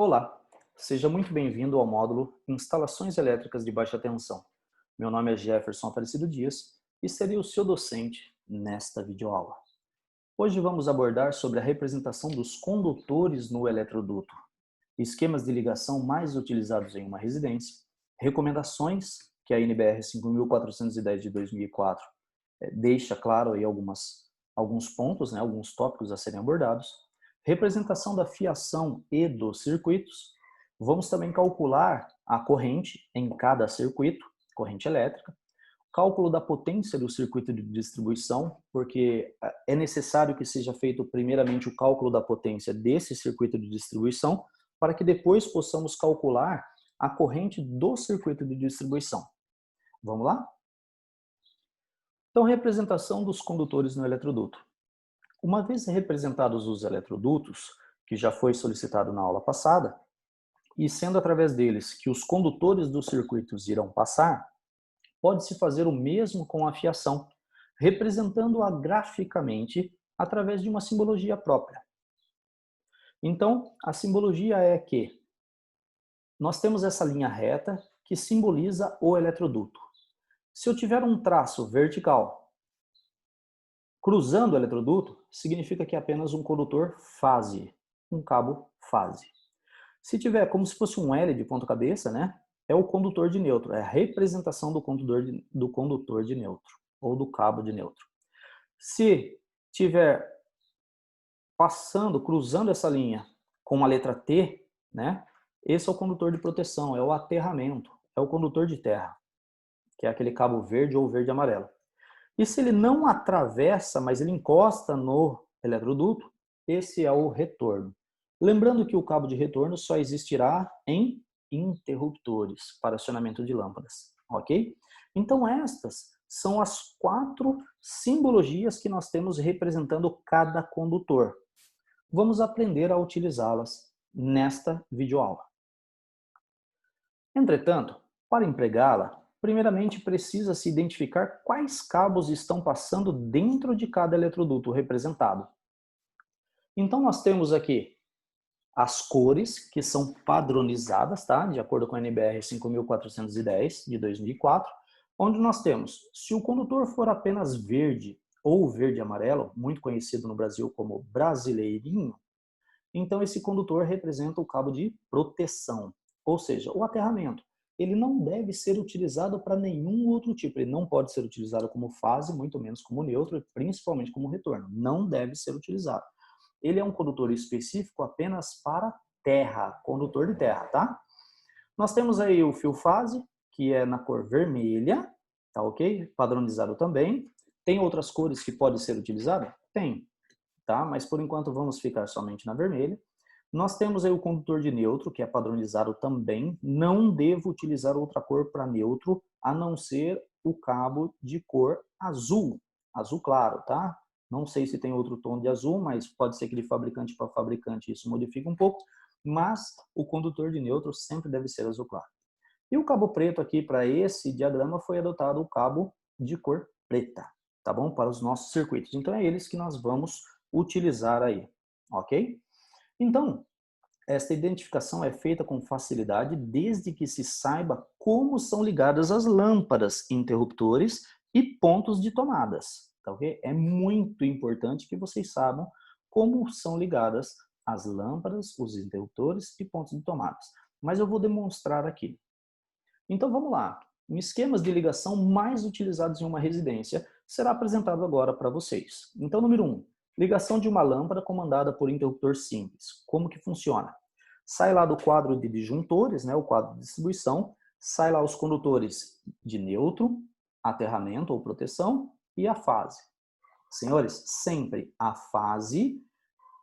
Olá, seja muito bem-vindo ao módulo Instalações Elétricas de Baixa Tensão. Meu nome é Jefferson Aparecido Dias e serei o seu docente nesta videoaula. Hoje vamos abordar sobre a representação dos condutores no eletroduto, esquemas de ligação mais utilizados em uma residência, recomendações que a NBR 5410 de 2004 deixa claro aí alguns pontos, alguns tópicos a serem abordados, representação da fiação e dos circuitos. Vamos também calcular a corrente em cada circuito, corrente elétrica, cálculo da potência do circuito de distribuição, porque é necessário que seja feito primeiramente o cálculo da potência desse circuito de distribuição, para que depois possamos calcular a corrente do circuito de distribuição. Vamos lá? Então, representação dos condutores no eletroduto. Uma vez representados os eletrodutos, que já foi solicitado na aula passada, e sendo através deles que os condutores dos circuitos irão passar, pode-se fazer o mesmo com a fiação, representando-a graficamente através de uma simbologia própria. Então, a simbologia é que nós temos essa linha reta que simboliza o eletroduto. Se eu tiver um traço vertical cruzando o eletroduto, significa que é apenas um condutor fase, um cabo fase. Se tiver como se fosse um L de ponta cabeça, é o condutor de neutro, é a representação do condutor de neutro, ou do cabo de neutro. Se tiver cruzando essa linha com a letra T, esse é o condutor de proteção, é o aterramento, é o condutor de terra, que é aquele cabo verde ou verde-amarelo. E se ele não atravessa, mas ele encosta no eletroduto, esse é o retorno. Lembrando que o cabo de retorno só existirá em interruptores para acionamento de lâmpadas, ok? Então estas são as 4 simbologias que nós temos representando cada condutor. Vamos aprender a utilizá-las nesta videoaula. Entretanto, para empregá-la, primeiramente precisa-se identificar quais cabos estão passando dentro de cada eletroduto representado. Então nós temos aqui as cores, que são padronizadas, de acordo com a NBR 5410 de 2004, onde nós temos, se o condutor for apenas verde ou verde-amarelo, muito conhecido no Brasil como brasileirinho, então esse condutor representa o cabo de proteção, ou seja, o aterramento. Ele não deve ser utilizado para nenhum outro tipo. Ele não pode ser utilizado como fase, muito menos como neutro e principalmente como retorno. Não deve ser utilizado. Ele é um condutor específico apenas para terra, condutor de terra, tá? Nós temos aí o fio fase, que é na cor vermelha, tá ok? Padronizado também. Tem outras cores que podem ser utilizadas? Tem, tá? Mas por enquanto vamos ficar somente na vermelha. Nós temos aí o condutor de neutro, que é padronizado também. Não devo utilizar outra cor para neutro, a não ser o cabo de cor azul, azul claro, tá? Não sei se tem outro tom de azul, mas pode ser que de fabricante para fabricante isso modifica um pouco, mas o condutor de neutro sempre deve ser azul claro. E o cabo preto aqui para esse diagrama foi adotado o cabo de cor preta, tá bom? Para os nossos circuitos. Então é eles que nós vamos utilizar aí, ok? Então, esta identificação é feita com facilidade desde que se saiba como são ligadas as lâmpadas, interruptores e pontos de tomadas, tá ok? É muito importante que vocês saibam como são ligadas as lâmpadas, os interruptores e pontos de tomadas. Mas eu vou demonstrar aqui. Então vamos lá. Em esquemas de ligação mais utilizados em uma residência será apresentado agora para vocês. Então, número 1. Ligação de uma lâmpada comandada por interruptor simples. Como que funciona? Sai lá do quadro de disjuntores, o quadro de distribuição, sai lá os condutores de neutro, aterramento ou proteção e a fase. Senhores, sempre a fase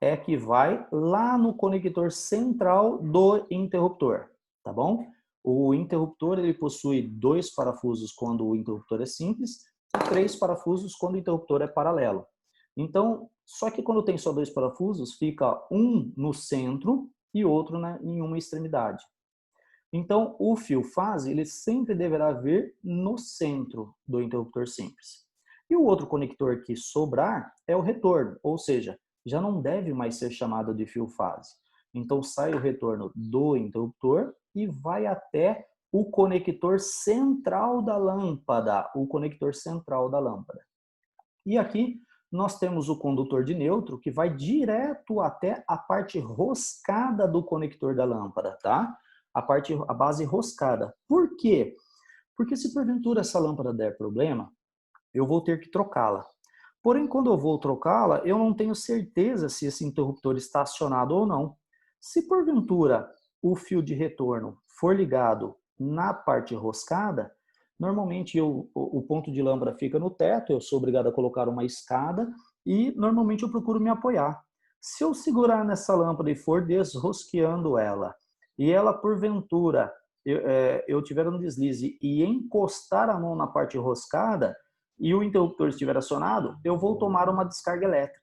é que vai lá no conector central do interruptor, tá bom? O interruptor ele possui 2 parafusos quando o interruptor é simples e 3 parafusos quando o interruptor é paralelo. Então, só que quando tem só 2 parafusos, fica um no centro e outro em uma extremidade. Então, o fio fase ele sempre deverá vir no centro do interruptor simples. E o outro conector que sobrar é o retorno, ou seja, já não deve mais ser chamado de fio fase. Então sai o retorno do interruptor e vai até o conector central da lâmpada, E aqui nós temos o condutor de neutro que vai direto até a parte roscada do conector da lâmpada, tá? A base roscada. Por quê? Porque se porventura essa lâmpada der problema, eu vou ter que trocá-la. Porém, quando eu vou trocá-la, eu não tenho certeza se esse interruptor está acionado ou não. Se porventura o fio de retorno for ligado na parte roscada, normalmente o ponto de lâmpada fica no teto, eu sou obrigado a colocar uma escada e normalmente eu procuro me apoiar. Se eu segurar nessa lâmpada e for desrosqueando ela, e ela porventura eu tiver um deslize e encostar a mão na parte roscada, e o interruptor estiver acionado, eu vou tomar uma descarga elétrica.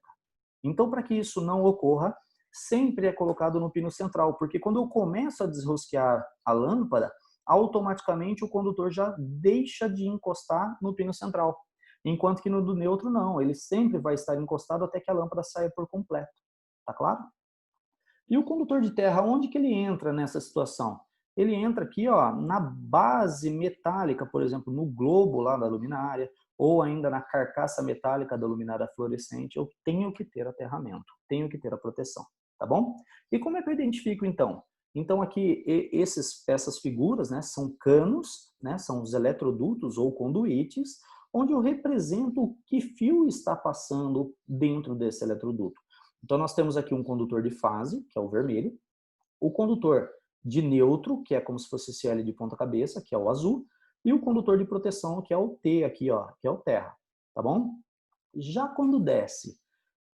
Então, para que isso não ocorra, sempre é colocado no pino central, porque quando eu começo a desrosquear a lâmpada, automaticamente o condutor já deixa de encostar no pino central. Enquanto que no do neutro não, ele sempre vai estar encostado até que a lâmpada saia por completo. Tá claro? E o condutor de terra, onde que ele entra nessa situação? Ele entra aqui, ó, na base metálica, por exemplo, no globo lá da luminária, ou ainda na carcaça metálica da luminária fluorescente. Eu tenho que ter aterramento, tenho que ter a proteção, tá bom? E como é que eu identifico então? Então aqui essas figuras, né, são canos, né, são os eletrodutos ou conduítes, onde eu represento que fio está passando dentro desse eletroduto. Então nós temos aqui um condutor de fase, que é o vermelho, o condutor de neutro, que é como se fosse esse L de ponta cabeça, que é o azul, e o condutor de proteção, que é o T aqui, ó, que é o terra, tá bom? Já quando desce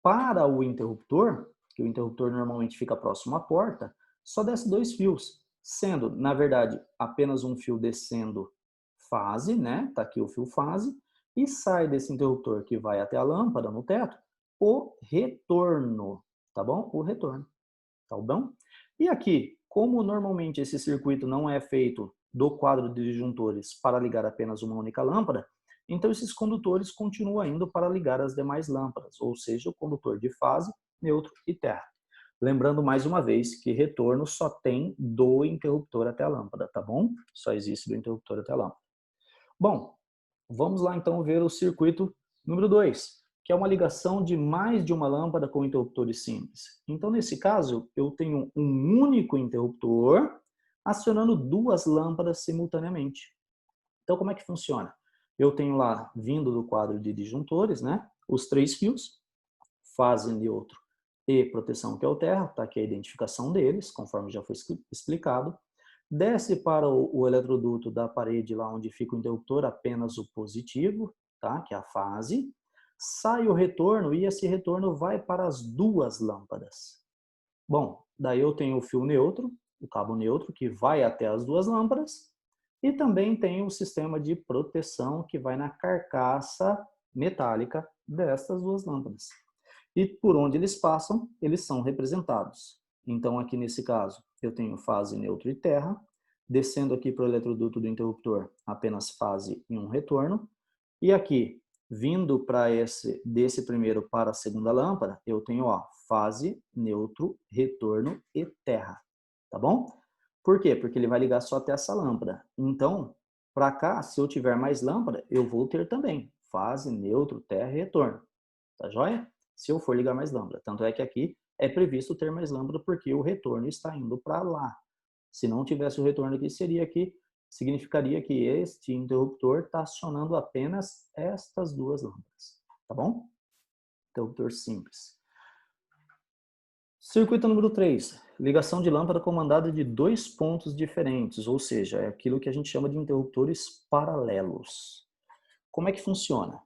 para o interruptor, que o interruptor normalmente fica próximo à porta, só desce 2 fios, sendo, na verdade, apenas um fio descendo fase, né? Tá aqui o fio fase, e sai desse interruptor que vai até a lâmpada no teto, o retorno, tá bom? O retorno, tá bom? E aqui, como normalmente esse circuito não é feito do quadro de disjuntores para ligar apenas uma única lâmpada, então esses condutores continuam indo para ligar as demais lâmpadas, ou seja, o condutor de fase, neutro e terra. Lembrando mais uma vez que retorno só tem do interruptor até a lâmpada, tá bom? Só existe do interruptor até a lâmpada. Bom, vamos lá então ver o circuito número 2, que é uma ligação de mais de uma lâmpada com interruptores simples. Então, nesse caso, eu tenho um único interruptor acionando 2 lâmpadas simultaneamente. Então, como é que funciona? Eu tenho lá, vindo do quadro de disjuntores, né, os 3 fios, fase, neutro e proteção, que é o terra, está aqui a identificação deles, conforme já foi explicado. Desce para o eletroduto da parede, lá onde fica o interruptor, apenas o positivo, tá? Que é a fase. Sai o retorno e esse retorno vai para as 2 lâmpadas. Bom, daí eu tenho o fio neutro, o cabo neutro, que vai até as 2 lâmpadas. E também tem o sistema de proteção que vai na carcaça metálica destas 2 lâmpadas. E por onde eles passam, eles são representados. Então, aqui nesse caso, eu tenho fase, neutro e terra. Descendo aqui para o eletroduto do interruptor, apenas fase e um retorno. E aqui, vindo para desse primeiro para a segunda lâmpada, eu tenho ó, fase, neutro, retorno e terra. Tá bom? Por quê? Porque ele vai ligar só até essa lâmpada. Então, para cá, se eu tiver mais lâmpada, eu vou ter também fase, neutro, terra e retorno. Tá joia? Se eu for ligar mais lâmpada. Tanto é que aqui é previsto ter mais lâmpada porque o retorno está indo para lá. Se não tivesse o retorno aqui, significaria que este interruptor está acionando apenas estas 2 lâmpadas. Tá bom? Interruptor simples. Circuito número 3. Ligação de lâmpada comandada de 2 pontos diferentes, ou seja, é aquilo que a gente chama de interruptores paralelos. Como é que funciona?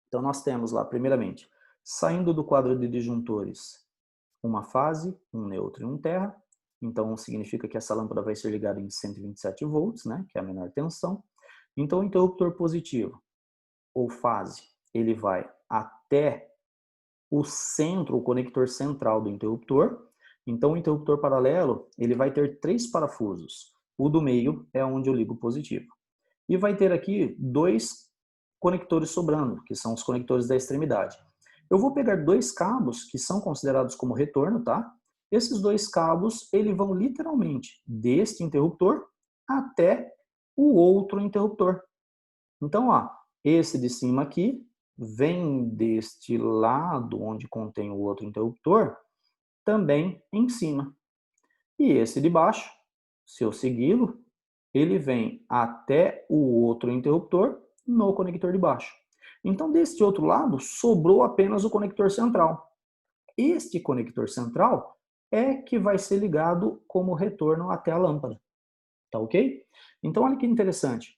Então, nós temos lá, primeiramente, saindo do quadro de disjuntores, uma fase, um neutro e um terra. Então, significa que essa lâmpada vai ser ligada em 127 volts, né, que é a menor tensão. Então, o interruptor positivo, ou fase, ele vai até o centro, o conector central do interruptor. Então, o interruptor paralelo, ele vai ter 3 parafusos. O do meio é onde eu ligo o positivo. E vai ter aqui 2 conectores sobrando, que são os conectores da extremidade. Eu vou pegar 2 cabos que são considerados como retorno, tá? esses dois cabos eles vão literalmente deste interruptor até o outro interruptor. Então, ó, esse de cima aqui vem deste lado onde contém o outro interruptor, também em cima. E esse de baixo, se eu segui-lo, ele vem até o outro interruptor no conector de baixo. Então, deste outro lado, sobrou apenas o conector central. Este conector central é que vai ser ligado como retorno até a lâmpada. Tá ok? Então, olha que interessante.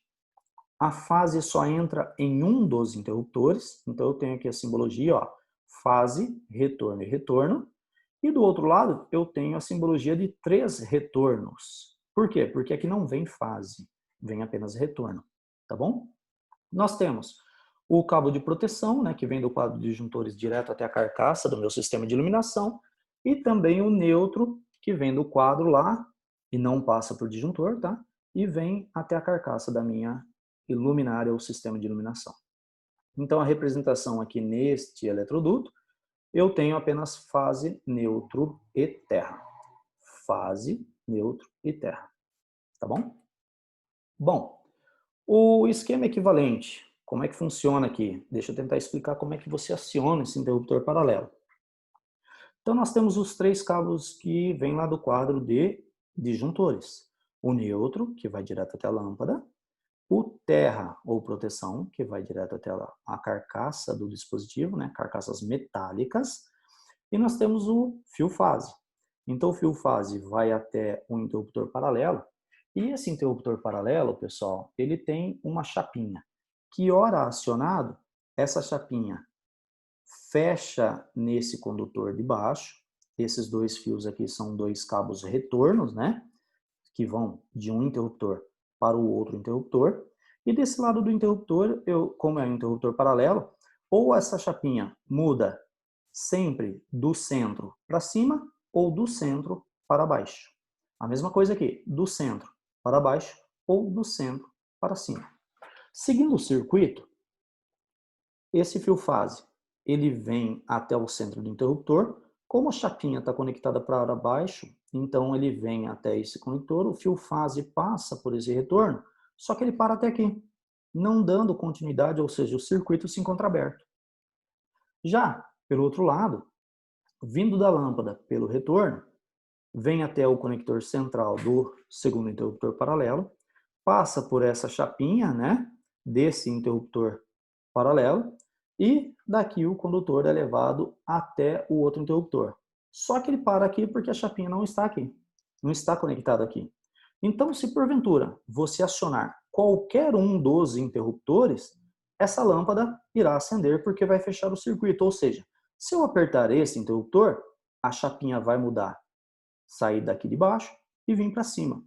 A fase só entra em um dos interruptores. Então, eu tenho aqui a simbologia, ó, fase, retorno e retorno. E do outro lado, eu tenho a simbologia de 3 retornos. Por quê? Porque aqui não vem fase, vem apenas retorno. Tá bom? Nós temos o cabo de proteção, né, que vem do quadro de disjuntores direto até a carcaça do meu sistema de iluminação, e também o neutro, que vem do quadro lá, e não passa por disjuntor, tá? E vem até a carcaça da minha luminária ou sistema de iluminação. Então, a representação aqui neste eletroduto, eu tenho apenas fase, neutro e terra. Fase, neutro e terra. Tá bom? Bom, o esquema equivalente, como é que funciona aqui? Deixa eu tentar explicar como é que você aciona esse interruptor paralelo. Então, nós temos os 3 cabos que vêm lá do quadro de disjuntores. O neutro, que vai direto até a lâmpada. O terra, ou proteção, que vai direto até a carcaça do dispositivo, né? Carcaças metálicas. E nós temos o fio fase. Então, o fio fase vai até um interruptor paralelo. E esse interruptor paralelo, pessoal, ele tem uma chapinha. Que, hora acionado, essa chapinha fecha nesse condutor de baixo. Esses 2 fios aqui são 2 cabos retornos, né? Que vão de um interruptor para o outro interruptor. E desse lado do interruptor, como é um interruptor paralelo, ou essa chapinha muda sempre do centro para cima ou do centro para baixo. A mesma coisa aqui, do centro para baixo ou do centro para cima. Seguindo o circuito, esse fio fase, ele vem até o centro do interruptor. Como a chapinha está conectada para baixo, então ele vem até esse conector, o fio fase passa por esse retorno, só que ele para até aqui, não dando continuidade, ou seja, o circuito se encontra aberto. Já, pelo outro lado, vindo da lâmpada pelo retorno, vem até o conector central do segundo interruptor paralelo, passa por essa chapinha, né, desse interruptor paralelo, e daqui o condutor é levado até o outro interruptor. Só que ele para aqui porque a chapinha não está aqui, não está conectada aqui. Então, se porventura você acionar qualquer um dos interruptores, essa lâmpada irá acender porque vai fechar o circuito. Ou seja, se eu apertar esse interruptor, a chapinha vai mudar, sair daqui de baixo e vir para cima.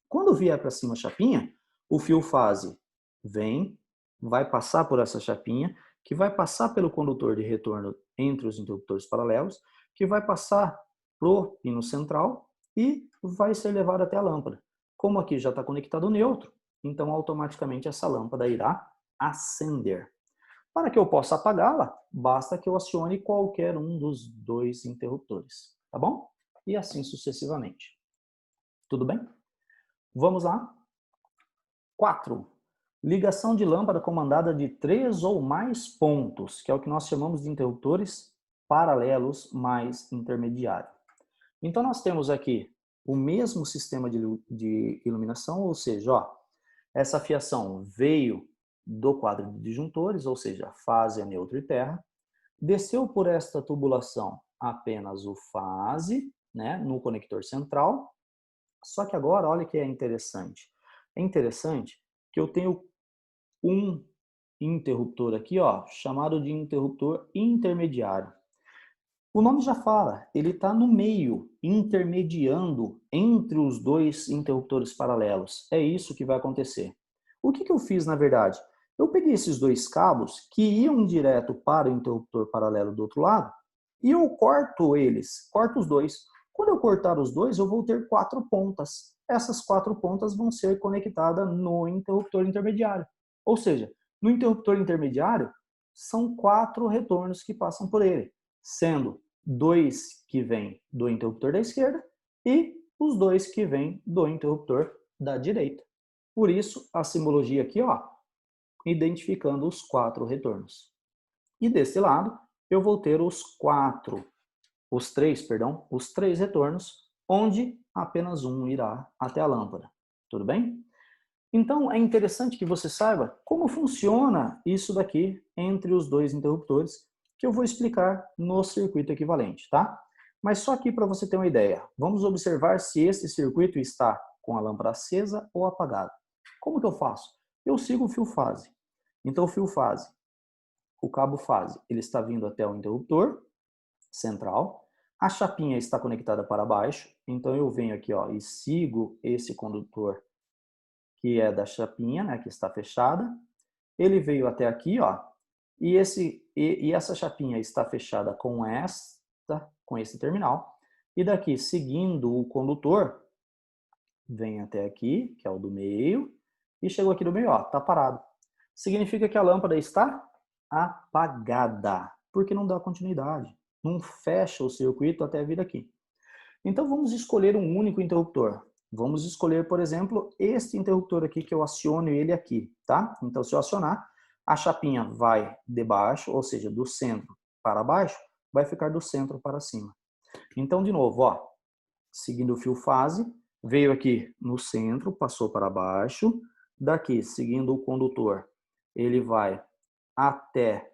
Quando vier para cima a chapinha, o fio fase vem, vai passar por essa chapinha, que vai passar pelo condutor de retorno entre os interruptores paralelos, que vai passar pro pino central e vai ser levado até a lâmpada. Como aqui já está conectado o neutro, então automaticamente essa lâmpada irá acender. Para que eu possa apagá-la, basta que eu acione qualquer um dos 2 interruptores, tá bom? E assim sucessivamente. Tudo bem? Vamos lá? 4. Ligação de lâmpada comandada de 3 ou mais pontos, que é o que nós chamamos de interruptores paralelos mais intermediário. Então, nós temos aqui o mesmo sistema de iluminação, ou seja, ó, essa fiação veio do quadro de disjuntores, ou seja, fase, neutro e terra, desceu por esta tubulação apenas o fase, né, no conector central. Só que agora, olha que é interessante. É interessante que eu tenho um interruptor aqui, ó, chamado de interruptor intermediário. O nome já fala, ele está no meio, intermediando entre os 2 interruptores paralelos. É isso que vai acontecer. O que eu fiz, na verdade? Eu peguei esses 2 cabos que iam direto para o interruptor paralelo do outro lado e eu corto eles, corto os 2. Quando eu cortar os 2, eu vou ter 4 pontas. Essas 4 pontas vão ser conectadas no interruptor intermediário. Ou seja, no interruptor intermediário, são 4 retornos que passam por ele, sendo 2 que vêm do interruptor da esquerda e os 2 que vêm do interruptor da direita. Por isso, a simbologia aqui, ó, identificando os 4 retornos. E desse lado, eu vou ter os três retornos, onde apenas um irá até a lâmpada. Tudo bem? Então, é interessante que você saiba como funciona isso daqui entre os dois interruptores, que eu vou explicar no circuito equivalente, tá? Mas só aqui para você ter uma ideia. Vamos observar se esse circuito está com a lâmpada acesa ou apagada. Como que eu faço? Eu sigo o fio fase. Então, o fio fase, o cabo fase, ele está vindo até o interruptor central. A chapinha está conectada para baixo. Então, eu venho aqui, ó, e sigo esse condutor que é da chapinha, né, que está fechada. Ele veio até aqui, ó, e essa chapinha está fechada com esse terminal. E daqui, seguindo o condutor, vem até aqui, que é o do meio, e chegou aqui no meio, ó, tá parado. Significa que a lâmpada está apagada, porque não dá continuidade, não fecha o circuito até vir aqui. Então vamos escolher um único interruptor. Vamos escolher, por exemplo, este interruptor aqui que eu aciono ele aqui, tá? Então se eu acionar, a chapinha vai de baixo, ou seja, do centro para baixo, vai ficar do centro para cima. Então de novo, ó, seguindo o fio fase, veio aqui no centro, passou para baixo, daqui, seguindo o condutor, ele vai até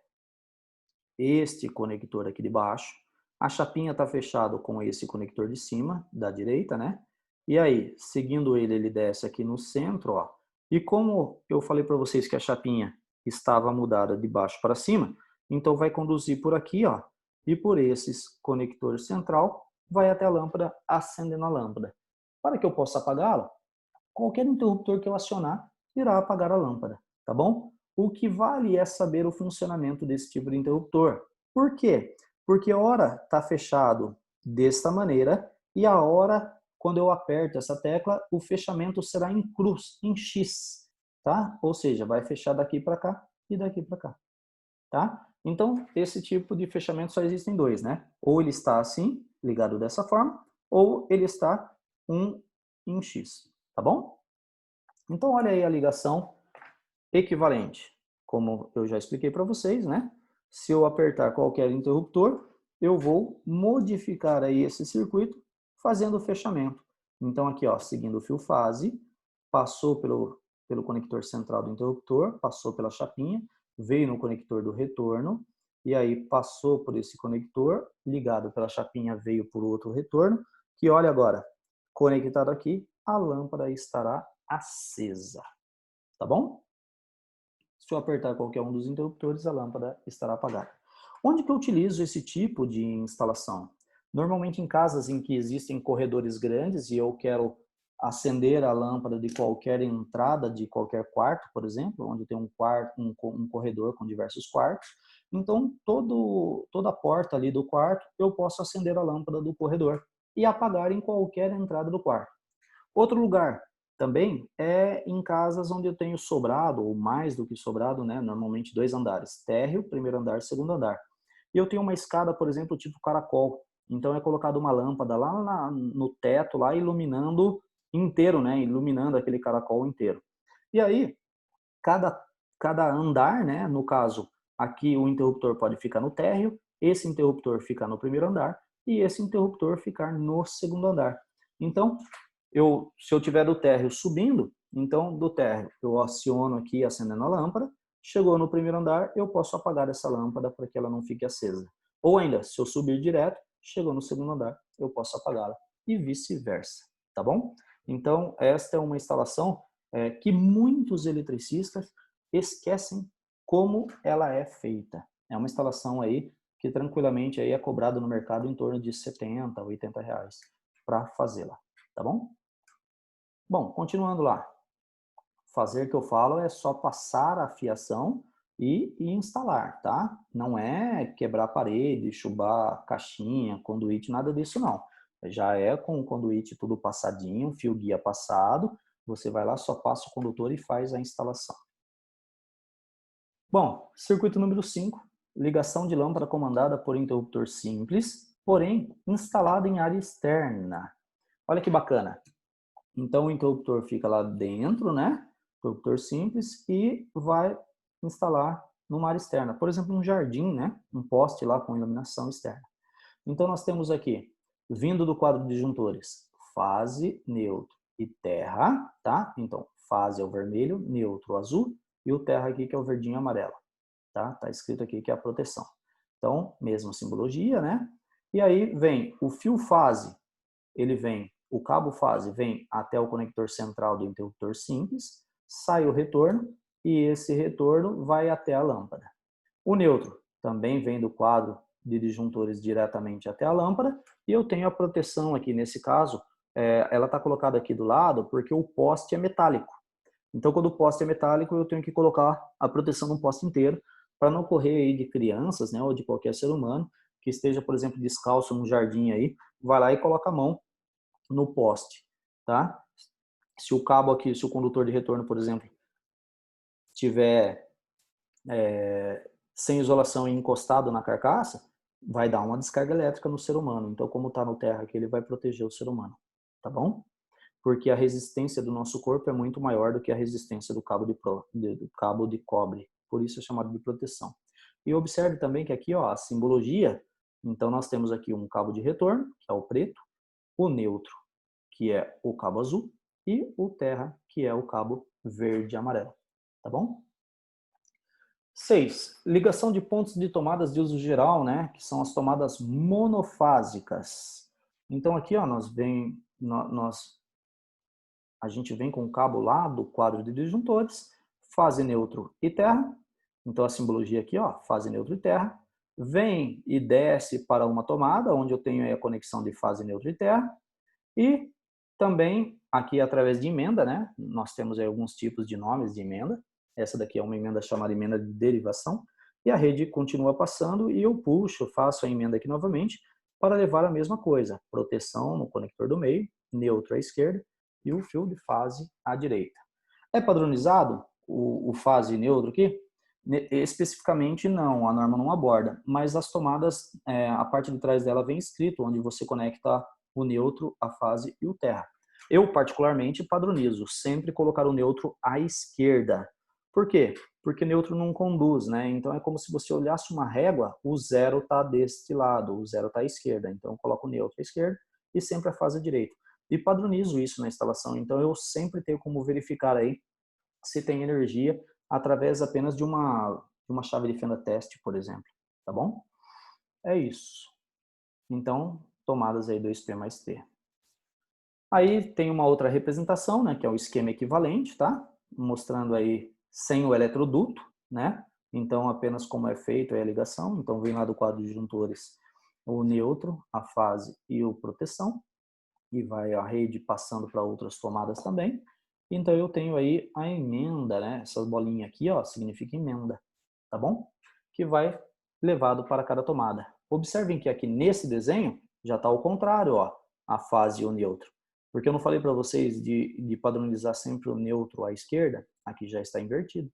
este conector aqui de baixo. A chapinha está fechado com esse conector de cima, da direita, né? E aí, seguindo ele, ele desce aqui no centro, ó. E como eu falei para vocês que a chapinha estava mudada de baixo para cima, então vai conduzir por aqui, ó. E por esses conector central, vai até a lâmpada, acendendo a lâmpada. Para que eu possa apagá-la, qualquer interruptor que eu acionar irá apagar a lâmpada, tá bom? O que vale é saber o funcionamento desse tipo de interruptor. Por quê? Porque a hora está fechado desta maneira e a hora, quando eu aperto essa tecla, o fechamento será em cruz, em X, tá? Ou seja, vai fechar daqui para cá e daqui para cá, tá? Então, esse tipo de fechamento só existem dois, né? Ou ele está assim, ligado dessa forma, ou ele está em X, tá bom? Então, olha aí a ligação equivalente. Como eu já expliquei para vocês, né? Se eu apertar qualquer interruptor, eu vou modificar aí esse circuito fazendo o fechamento. Então, aqui, ó, seguindo o fio fase, passou pelo conector central do interruptor, passou pela chapinha, veio no conector do retorno, e aí passou por esse conector, ligado pela chapinha, veio por outro retorno, que olha agora, conectado aqui, a lâmpada estará acesa. Tá bom? Se eu apertar qualquer um dos interruptores, a lâmpada estará apagada. Onde que eu utilizo esse tipo de instalação? Normalmente em casas em que existem corredores grandes e eu quero acender a lâmpada de qualquer entrada de qualquer quarto, por exemplo, onde tem um quarto, um corredor com diversos quartos. Então, toda a porta ali do quarto, eu posso acender a lâmpada do corredor e apagar em qualquer entrada do quarto. Outro lugar também é em casas onde eu tenho sobrado, ou mais do que sobrado, né? Normalmente 2 andares, térreo, primeiro andar, segundo andar. E eu tenho uma escada, por exemplo, tipo caracol. Então é colocado uma lâmpada lá no teto, lá iluminando inteiro, né? Iluminando aquele caracol inteiro. E aí, cada, cada andar, né? No caso, aqui o interruptor pode ficar no térreo, esse interruptor ficar no primeiro andar e esse interruptor ficar no segundo andar. Então, se eu tiver do térreo subindo, então do térreo eu aciono aqui acendendo a lâmpada, chegou no primeiro andar, eu posso apagar essa lâmpada para que ela não fique acesa. Ou ainda, se eu subir direto, chegou no segundo andar, eu posso apagá-la e vice-versa, tá bom? Então, esta é uma instalação que muitos eletricistas esquecem como ela é feita. É uma instalação aí que tranquilamente aí é cobrado no mercado em torno de 70, 80 reais para fazê-la, tá bom? Bom, continuando lá. Fazer que eu falo é só passar a fiação e instalar, tá? Não é quebrar parede, chubar caixinha, conduíte, nada disso não. Já é com o conduíte tudo passadinho, fio guia passado, você vai lá, só passa o condutor e faz a instalação. Bom, circuito número 5, ligação de lâmpada comandada por interruptor simples porém instalado em área externa. Olha que bacana. Então o interruptor fica lá dentro, né? Interruptor simples, e vai instalar numa área externa. Por exemplo, um jardim, né? Um poste lá com iluminação externa. Então nós temos aqui, vindo do quadro de disjuntores, fase, neutro e terra, tá? Então, fase é o vermelho, neutro o azul, e o terra aqui que é o verdinho e amarelo, tá? Tá escrito aqui que é a proteção. Então, mesma simbologia, né? E aí vem o fio fase, ele vem, o cabo fase vem até o conector central do interruptor simples, sai o retorno, e esse retorno vai até a lâmpada. O neutro também vem do quadro de disjuntores diretamente até a lâmpada, e eu tenho a proteção aqui, nesse caso, ela está colocada aqui do lado porque o poste é metálico. Então, quando o poste é metálico, eu tenho que colocar a proteção no poste inteiro, para não ocorrer aí de crianças, né, ou de qualquer ser humano, que esteja, por exemplo, descalço num jardim aí, vai lá e coloca a mão no poste, tá? Se o cabo aqui, se o condutor de retorno, por exemplo, tiver sem isolação e encostado na carcaça, vai dar uma descarga elétrica no ser humano. Então, como está no terra aqui, ele vai proteger o ser humano, tá bom? Porque a resistência do nosso corpo é muito maior do que a resistência do cabo do cabo de cobre. Por isso é chamado de proteção. E observe também que aqui, ó, a simbologia, então nós temos aqui um cabo de retorno, que é o preto, o neutro, que é o cabo azul, e o terra, que é o cabo verde e amarelo, tá bom? 6. Ligação de pontos de tomadas de uso geral, né? Que são as tomadas monofásicas. Então aqui, ó, a gente vem com o cabo lá do quadro de disjuntores, fase neutro e terra. Então a simbologia aqui, ó, fase neutro e terra. Vem e desce para uma tomada, onde eu tenho aí a conexão de fase neutro e terra. E também aqui através de emenda, né? Nós temos aí alguns tipos de nomes de emenda. Essa daqui é uma emenda chamada emenda de derivação. E a rede continua passando e eu puxo, faço a emenda aqui novamente para levar a mesma coisa. Proteção no conector do meio, neutro à esquerda e o fio de fase à direita. É padronizado o fase neutro aqui? Especificamente não, a norma não aborda, mas as tomadas, a parte de trás dela vem escrito, onde você conecta o neutro, a fase e o terra. Eu, particularmente, padronizo, sempre colocar o neutro à esquerda. Por quê? Porque neutro não conduz, né? Então é como se você olhasse uma régua, o zero está deste lado, o zero está à esquerda. Então eu coloco o neutro à esquerda e sempre a fase à direita. E padronizo isso na instalação, então eu sempre tenho como verificar aí se tem energia através apenas de uma chave de fenda teste, por exemplo, tá bom? É isso. Então, tomadas aí 2P mais T. Aí tem uma outra representação, né, que é o esquema equivalente, tá? Mostrando aí sem o eletroduto, né? Então, apenas como é feito é a ligação. Então, vem lá do quadro de disjuntores o neutro, a fase e o proteção. E vai a rede passando para outras tomadas também. Então, eu tenho aí a emenda, né? Essa bolinha aqui, ó, significa emenda, tá bom? Que vai levado para cada tomada. Observem que aqui nesse desenho já está ao contrário, ó, a fase e o neutro. Porque eu não falei para vocês de padronizar sempre o neutro à esquerda? Aqui já está invertido,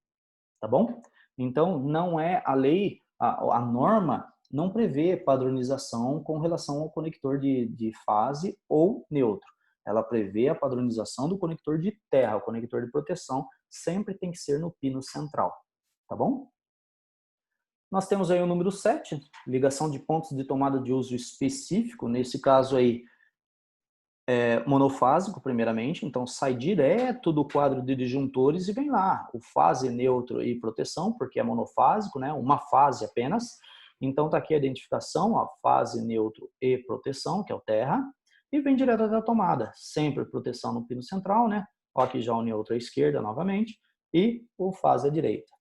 tá bom? Então, não é a lei, a norma não prevê padronização com relação ao conector de fase ou neutro. Ela prevê a padronização do conector de terra, o conector de proteção, sempre tem que ser no pino central, tá bom? Nós temos aí o número 7, ligação de pontos de tomada de uso específico, nesse caso aí, monofásico, primeiramente, então sai direto do quadro de disjuntores e vem lá, o fase, neutro e proteção, porque é monofásico, né? Uma fase apenas. Então tá aqui a identificação, a fase, neutro e proteção, que é o terra, e vem direto da tomada, sempre proteção no pino central, né? Ó, aqui já o neutro à esquerda novamente, e o fase à direita.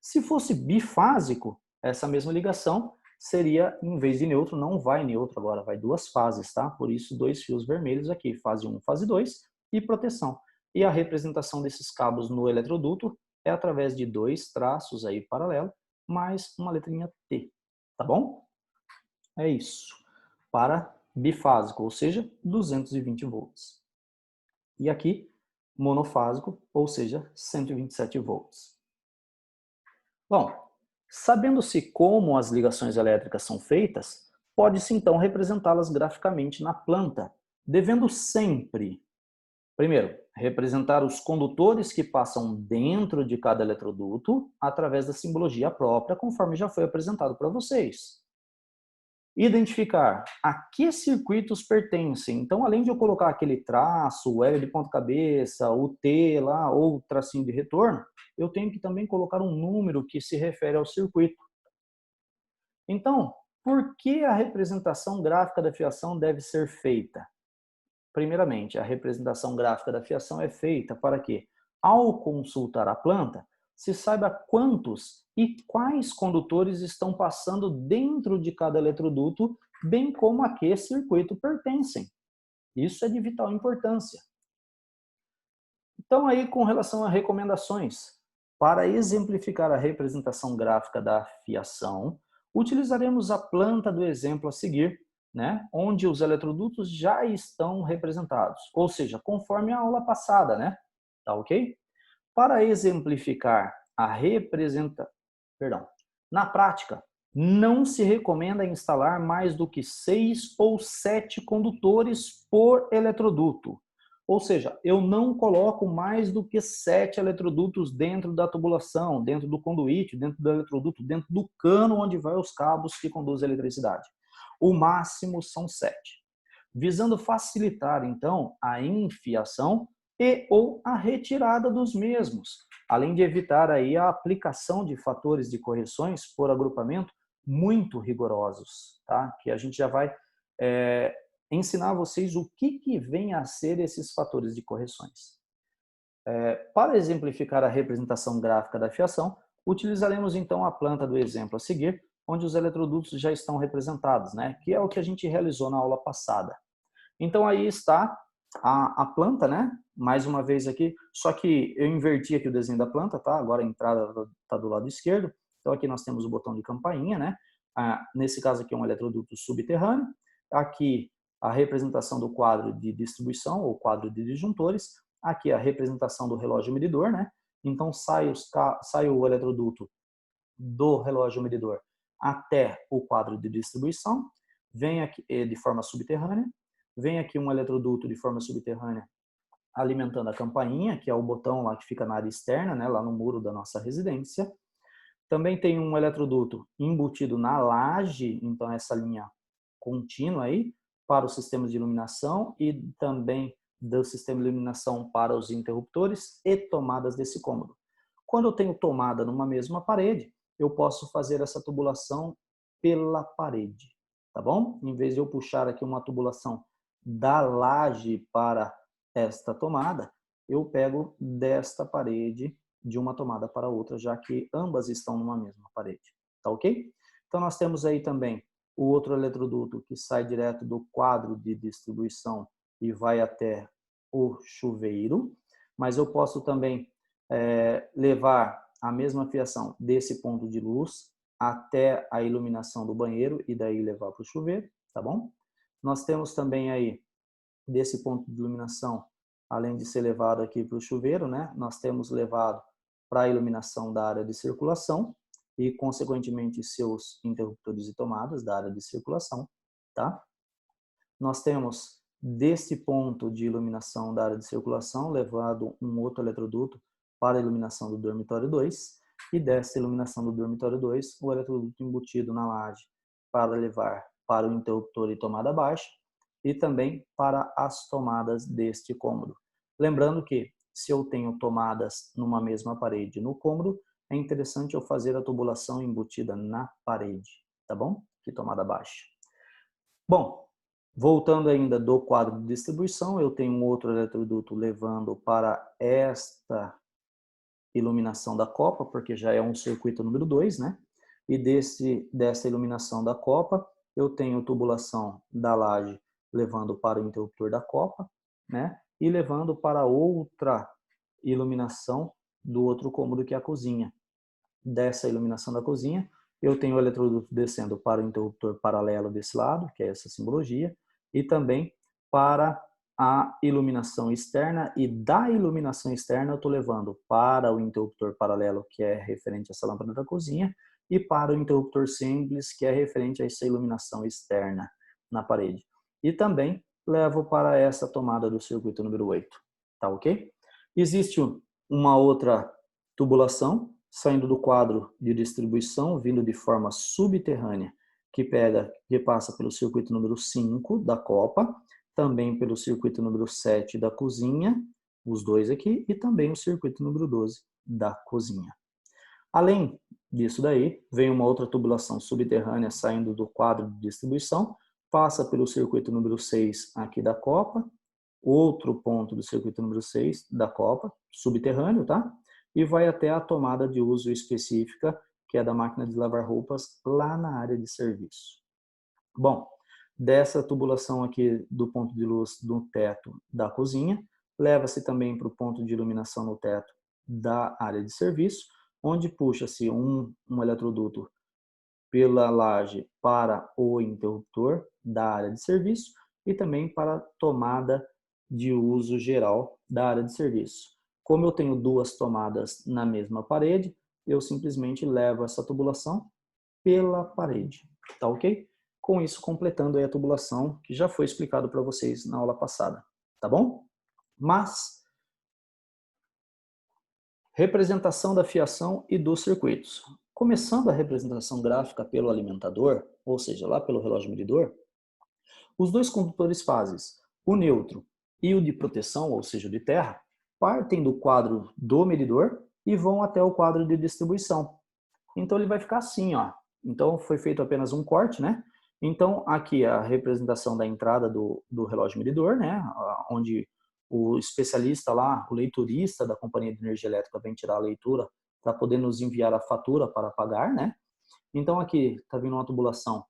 Se fosse bifásico, essa mesma ligação seria, em vez de neutro, não vai neutro agora, vai duas fases, tá? Por isso, dois fios vermelhos aqui, fase 1, fase 2 e proteção. E a representação desses cabos no eletroduto é através de dois traços aí paralelo, mais uma letrinha T, tá bom? É isso. Para bifásico, ou seja, 220 volts. E aqui, monofásico, ou seja, 127 volts. Bom, sabendo-se como as ligações elétricas são feitas, pode-se então representá-las graficamente na planta, devendo sempre, primeiro, representar os condutores que passam dentro de cada eletroduto através da simbologia própria, conforme já foi apresentado para vocês. Identificar a que circuitos pertencem. Então, além de eu colocar aquele traço, o L de ponta cabeça, o T lá, ou o tracinho de retorno, eu tenho que também colocar um número que se refere ao circuito. Então, por que a representação gráfica da fiação deve ser feita? Primeiramente, a representação gráfica da fiação é feita para que, ao consultar a planta, se saiba quantos e quais condutores estão passando dentro de cada eletroduto, bem como a que circuito pertencem. Isso é de vital importância. Então, aí, com relação a recomendações, para exemplificar a representação gráfica da fiação, utilizaremos a planta do exemplo a seguir, né, onde os eletrodutos já estão representados, ou seja, conforme a aula passada, né? Tá ok? Para exemplificar a na prática, não se recomenda instalar mais do que 6 ou 7 condutores por eletroduto. Ou seja, eu não coloco mais do que 7 eletrodutos dentro da tubulação, dentro do conduíte, dentro do eletroduto, dentro do cano onde vai os cabos que conduzem a eletricidade. O máximo são 7, visando facilitar, então, a enfiação e ou a retirada dos mesmos, além de evitar aí a aplicação de fatores de correções por agrupamento muito rigorosos, tá? Que a gente já vai ensinar a vocês o que vem a ser esses fatores de correções. Para exemplificar a representação gráfica da fiação, utilizaremos então a planta do exemplo a seguir, onde os eletrodutos já estão representados, né? Que é o que a gente realizou na aula passada. Então aí está a planta, né? Mais uma vez aqui, só que eu inverti aqui o desenho da planta, tá? Agora a entrada está do lado esquerdo. Então aqui nós temos o botão de campainha, né? Nesse caso aqui é um eletroduto subterrâneo. Aqui a representação do quadro de distribuição ou quadro de disjuntores. Aqui a representação do relógio medidor, né? Então sai o eletroduto do relógio medidor até o quadro de distribuição, vem aqui de forma subterrânea, vem aqui um eletroduto de forma subterrânea alimentando a campainha, que é o botão lá que fica na área externa, né, lá no muro da nossa residência. Também tem um eletroduto embutido na laje, então essa linha contínua aí, para os sistemas de iluminação e também do sistema de iluminação para os interruptores e tomadas desse cômodo. Quando eu tenho tomada numa mesma parede, eu posso fazer essa tubulação pela parede, tá bom? Em vez de eu puxar aqui uma tubulação da laje para esta tomada, eu pego desta parede de uma tomada para outra, já que ambas estão numa mesma parede, tá ok? Então nós temos aí também o outro eletroduto que sai direto do quadro de distribuição e vai até o chuveiro, mas eu posso também levar a mesma fiação desse ponto de luz até a iluminação do banheiro e daí levar para o chuveiro, tá bom? Nós temos também aí, desse ponto de iluminação, além de ser levado aqui para o chuveiro, né? Nós temos levado para a iluminação da área de circulação e, consequentemente, seus interruptores e tomadas da área de circulação, tá? Nós temos, desse ponto de iluminação da área de circulação, levado um outro eletroduto para a iluminação do dormitório 2 e dessa iluminação do dormitório 2, o eletroduto embutido na laje para levar para o interruptor e tomada baixa e também para as tomadas deste cômodo. Lembrando que, se eu tenho tomadas numa mesma parede no cômodo, é interessante eu fazer a tubulação embutida na parede, tá bom? Que tomada baixa. Bom, voltando ainda do quadro de distribuição, eu tenho um outro eletroduto levando para esta iluminação da copa, porque já é um circuito número 2, né? E dessa iluminação da copa, eu tenho tubulação da laje levando para o interruptor da copa, né? E levando para outra iluminação do outro cômodo, que é a cozinha. Dessa iluminação da cozinha, eu tenho o eletroduto descendo para o interruptor paralelo desse lado, que é essa simbologia, e também para a iluminação externa, e da iluminação externa eu estou levando para o interruptor paralelo, que é referente a essa lâmpada da cozinha, e para o interruptor simples, que é referente a essa iluminação externa na parede. E também levo para essa tomada do circuito número 8, tá ok? Existe uma outra tubulação saindo do quadro de distribuição, vindo de forma subterrânea, que passa pelo circuito número 5 da copa, também pelo circuito número 7 da cozinha, os dois aqui, e também o circuito número 12 da cozinha. Além disso daí, vem uma outra tubulação subterrânea saindo do quadro de distribuição, passa pelo circuito número 6 aqui da copa, outro ponto do circuito número 6 da copa, subterrâneo, tá? E vai até a tomada de uso específica, que é da máquina de lavar roupas, lá na área de serviço. Bom, dessa tubulação aqui do ponto de luz do teto da cozinha, leva-se também para o ponto de iluminação no teto da área de serviço, onde puxa-se um eletroduto pela laje para o interruptor da área de serviço e também para a tomada de uso geral da área de serviço. Como eu tenho duas tomadas na mesma parede, eu simplesmente levo essa tubulação pela parede, tá ok? Com isso, completando aí a tubulação que já foi explicado para vocês na aula passada, tá bom? Mas, representação da fiação e dos circuitos. Começando a representação gráfica pelo alimentador, ou seja, lá pelo relógio medidor, os dois condutores fases, o neutro e o de proteção, ou seja, o de terra, partem do quadro do medidor e vão até o quadro de distribuição. Então ele vai ficar assim, ó. Então foi feito apenas um corte, né? Então aqui a representação da entrada do relógio medidor, né? Onde o especialista lá, o leiturista da companhia de energia elétrica vem tirar a leitura para poder nos enviar a fatura para pagar, né? Então aqui está vindo uma tubulação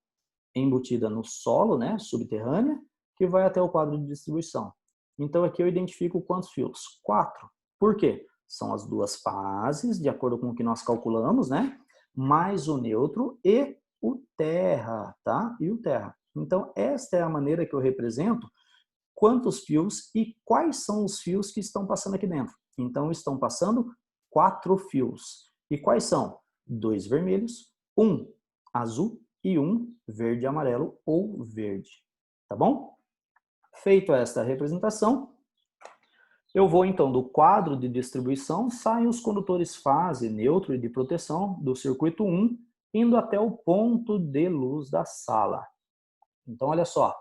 embutida no solo, né, subterrânea, que vai até o quadro de distribuição. Então aqui eu identifico quantos fios? 4. Por quê? São as duas fases, de acordo com o que nós calculamos, né? Mais o neutro e o terra, tá? E o terra. Então esta é a maneira que eu represento quantos fios e quais são os fios que estão passando aqui dentro. Então estão passando 4 fios. E quais são? 2 vermelhos, 1 azul e 1 verde amarelo ou verde. Tá bom? Feito esta representação, eu vou então do quadro de distribuição, saem os condutores fase, neutro e de proteção do circuito 1, indo até o ponto de luz da sala. Então olha só,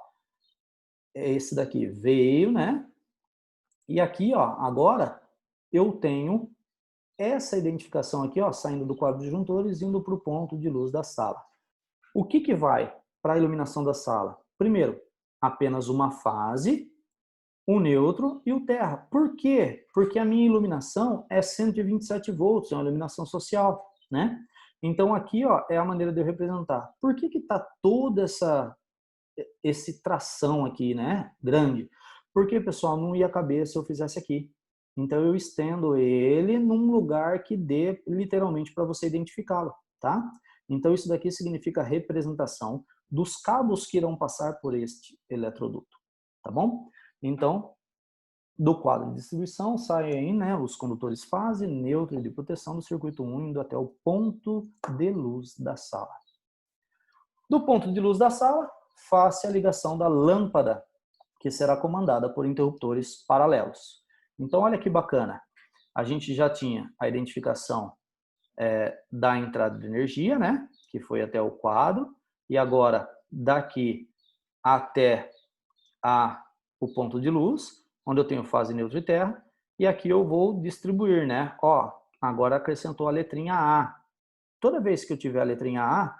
esse daqui veio, né? E aqui, ó, agora eu tenho essa identificação aqui, ó, saindo do quadro de disjuntores, indo para o ponto de luz da sala. O que vai para a iluminação da sala? Primeiro, apenas uma fase, o neutro e o terra. Por quê? Porque a minha iluminação é 127 volts, é uma iluminação social, né? Então aqui, ó, é a maneira de eu representar. Por que está toda esse tração aqui, né, grande? Porque, pessoal, não ia caber se eu fizesse aqui. Então eu estendo ele num lugar que dê literalmente para você identificá-lo, tá? Então isso daqui significa representação dos cabos que irão passar por este eletroduto, tá bom? Então, do quadro de distribuição saem aí, né, os condutores fase, neutro e de proteção do circuito 1 indo até o ponto de luz da sala. Do ponto de luz da sala, faça a ligação da lâmpada, que será comandada por interruptores paralelos. Então, olha que bacana. A gente já tinha a identificação da entrada de energia, né? Que foi até o quadro. E agora, daqui até o ponto de luz, onde eu tenho fase, neutro e terra. E aqui eu vou distribuir, né? Ó, agora acrescentou a letrinha A. Toda vez que eu tiver a letrinha A,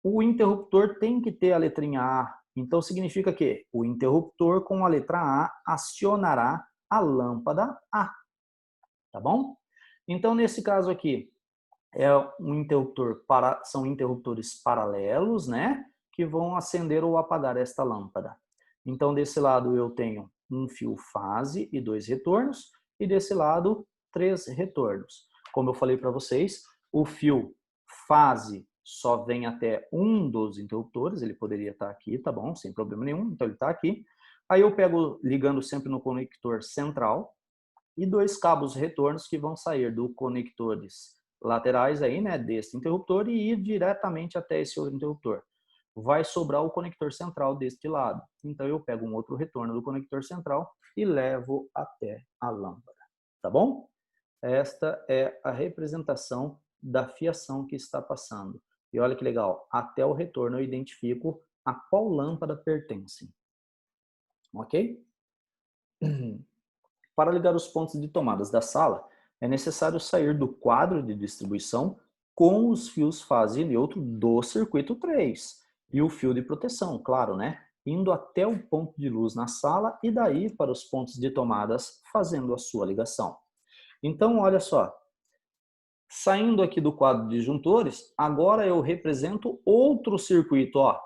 o interruptor tem que ter a letrinha A. Então, significa que o interruptor com a letra A acionará a lâmpada A. Tá bom? Então, nesse caso aqui, são interruptores paralelos, né? Que vão acender ou apagar esta lâmpada. Então, desse lado eu tenho um fio fase e 2 retornos, e desse lado, 3 retornos. Como eu falei para vocês, o fio fase só vem até um dos interruptores, ele poderia estar aqui, tá bom? Sem problema nenhum, então ele está aqui. Aí eu pego, ligando sempre no conector central, e 2 cabos retornos que vão sair do conectores laterais aí, né, desse interruptor e ir diretamente até esse outro interruptor. Vai sobrar o conector central deste lado. Então, eu pego um outro retorno do conector central e levo até a lâmpada. Tá bom? Esta é a representação da fiação que está passando. E olha que legal, até o retorno eu identifico a qual lâmpada pertence. Ok? Para ligar os pontos de tomadas da sala, é necessário sair do quadro de distribuição com os fios fase e neutro do circuito 3 e o fio de proteção, claro, né? Indo até o ponto de luz na sala e daí para os pontos de tomadas fazendo a sua ligação. Então, olha só, saindo aqui do quadro de disjuntores, agora eu represento outro circuito, ó.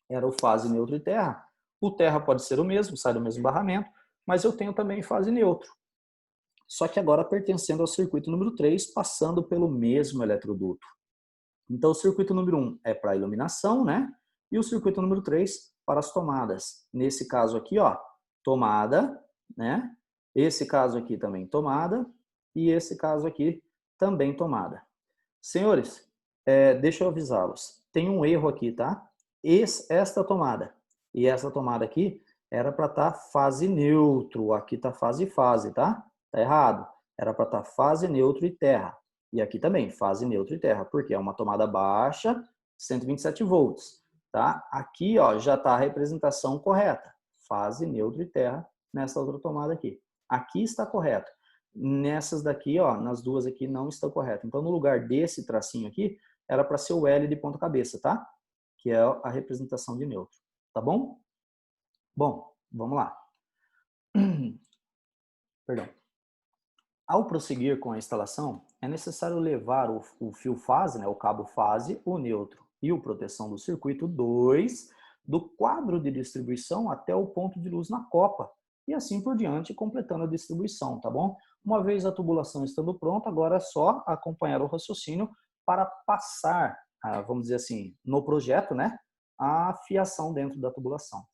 Era o fase, neutro e terra. O terra pode ser o mesmo, sai do mesmo barramento, mas eu tenho também fase neutro. Só que agora pertencendo ao circuito número 3, passando pelo mesmo eletroduto. Então, o circuito número 1 é para a iluminação, né? E o circuito número 3 para as tomadas. Nesse caso aqui, ó, tomada, né? Esse caso aqui também tomada. E esse caso aqui também tomada. Senhores, deixa eu avisá-los. Tem um erro aqui, tá? Esta tomada e essa tomada aqui era para estar fase neutro. Aqui está fase, tá? Tá errado. Era para estar fase, neutro e terra. E aqui também, fase, neutro e terra, porque é uma tomada baixa, 127 volts, tá? Aqui, ó, já está a representação correta. Fase, neutro e terra nessa outra tomada aqui. Aqui está correto. Nessas daqui, ó, nas duas aqui não está correto. Então, no lugar desse tracinho aqui, era para ser o L de ponta cabeça, tá? Que é a representação de neutro, tá bom? Bom, vamos lá. Perdão. Ao prosseguir com a instalação, é necessário levar o fio fase, né, o cabo fase, o neutro e o proteção do circuito 2 do quadro de distribuição até o ponto de luz na copa e assim por diante, completando a distribuição, tá bom? Uma vez a tubulação estando pronta, agora é só acompanhar o raciocínio para passar, vamos dizer assim, no projeto, né, a fiação dentro da tubulação.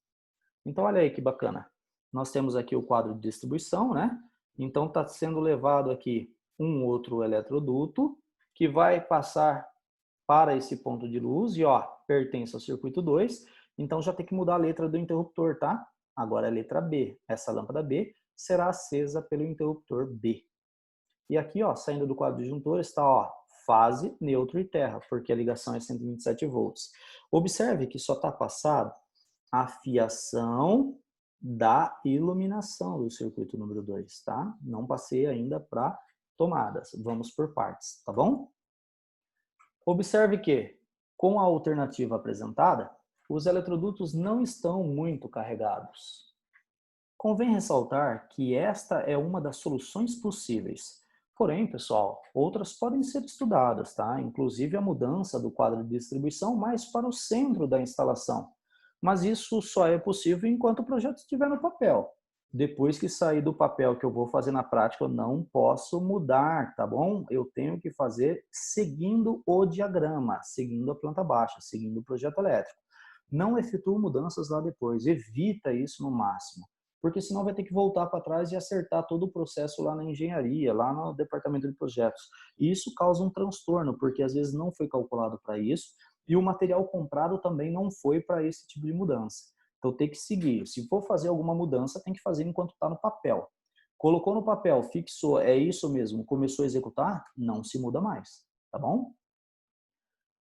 Então, olha aí que bacana. Nós temos aqui o quadro de distribuição, né? Então, está sendo levado aqui um outro eletroduto que vai passar para esse ponto de luz e, ó, pertence ao circuito 2. Então, já tem que mudar a letra do interruptor, tá? Agora é a letra B. Essa lâmpada B será acesa pelo interruptor B. E aqui, ó, saindo do quadro de disjuntor, está, ó, fase, neutro e terra, porque a ligação é 127 volts. Observe que só está passado a fiação da iluminação do circuito número 2, tá? Não passei ainda para tomadas. Vamos por partes, tá bom? Observe que, com a alternativa apresentada, os eletrodutos não estão muito carregados. Convém ressaltar que esta é uma das soluções possíveis. Porém, pessoal, outras podem ser estudadas, tá? Inclusive a mudança do quadro de distribuição mais para o centro da instalação. Mas isso só é possível enquanto o projeto estiver no papel. Depois que sair do papel que eu vou fazer na prática, eu não posso mudar, tá bom? Eu tenho que fazer seguindo o diagrama, seguindo a planta baixa, seguindo o projeto elétrico. Não efetuo mudanças lá depois, evita isso no máximo. Porque senão vai ter que voltar para trás e acertar todo o processo lá na engenharia, lá no departamento de projetos. E isso causa um transtorno, porque às vezes não foi calculado para isso, e o material comprado também não foi para esse tipo de mudança. Então tem que seguir. Se for fazer alguma mudança, tem que fazer enquanto está no papel. Colocou no papel, fixou, é isso mesmo, começou a executar, não se muda mais, tá bom?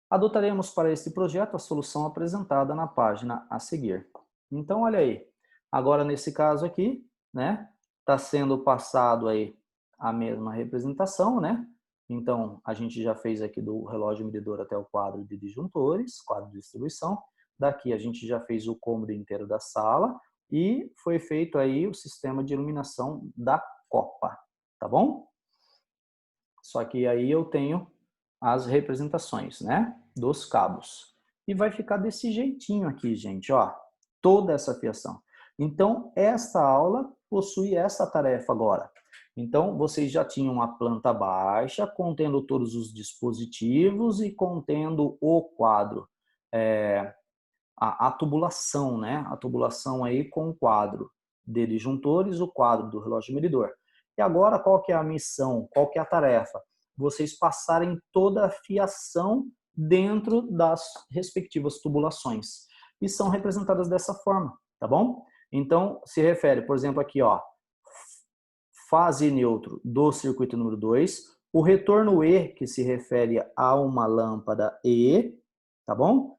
Adotaremos para este projeto a solução apresentada na página a seguir. Então, olha aí. Agora, nesse caso aqui, né, está sendo passado aí a mesma representação, né? Então, a gente já fez aqui do relógio medidor até o quadro de disjuntores, quadro de distribuição. Daqui a gente já fez o cômodo inteiro da sala e foi feito aí o sistema de iluminação da copa, tá bom? Só que aí eu tenho as representações, né, dos cabos. E vai ficar desse jeitinho aqui, gente, ó, toda essa fiação. Então, esta aula possui essa tarefa agora. Então, vocês já tinham a planta baixa, contendo todos os dispositivos e contendo o quadro, a tubulação, né? A tubulação aí com o quadro de disjuntores, o quadro do relógio medidor. E agora, qual que é a missão? Qual que é a tarefa? vocês passarem toda a fiação dentro das respectivas tubulações. E são representadas dessa forma, tá bom? Então, se refere, por exemplo, aqui, ó, fase neutro do circuito número 2, o retorno E, que se refere a uma lâmpada E, tá bom?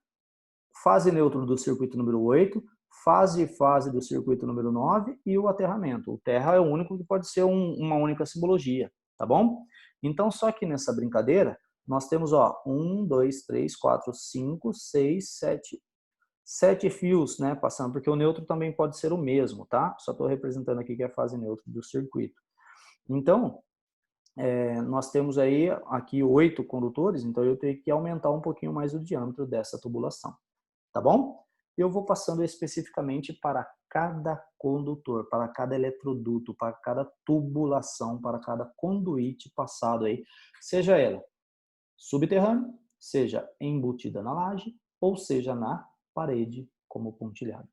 Fase neutro do circuito número 8, fase e fase do circuito número 9 e o aterramento. O terra é o único que pode ser uma única simbologia, tá bom? Então, só que nessa brincadeira, nós temos, ó, 1, 2, 3, 4, 5, 6, 7 fios, né, passando, porque o neutro também pode ser o mesmo, tá? Só estou representando aqui que é a fase neutra do circuito. Então, nós temos aí aqui 8 condutores, então eu tenho que aumentar um pouquinho mais o diâmetro dessa tubulação, tá bom? Eu vou passando especificamente para cada condutor, para cada eletroduto, para cada tubulação, para cada conduíte passado aí, seja ela subterrânea, seja embutida na laje, ou seja na parede como pontilhado,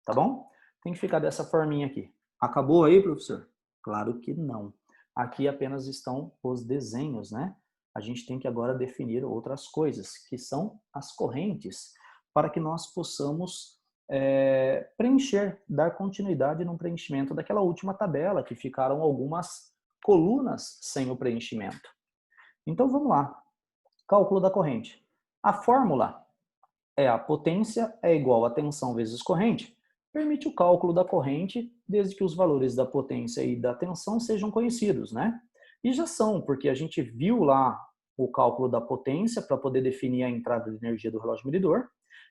tá bom? Tem que ficar dessa forminha aqui. Acabou aí, professor? Claro que não. Aqui apenas estão os desenhos, né? A gente tem que agora definir outras coisas, que são as correntes, para que nós possamos preencher, dar continuidade no preenchimento daquela última tabela, que ficaram algumas colunas sem o preenchimento. Então, vamos lá. Cálculo da corrente. A fórmula é a potência é igual a tensão vezes corrente, permite o cálculo da corrente desde que os valores da potência e da tensão sejam conhecidos, né? E já são, porque a gente viu lá o cálculo da potência para poder definir a entrada de energia do relógio medidor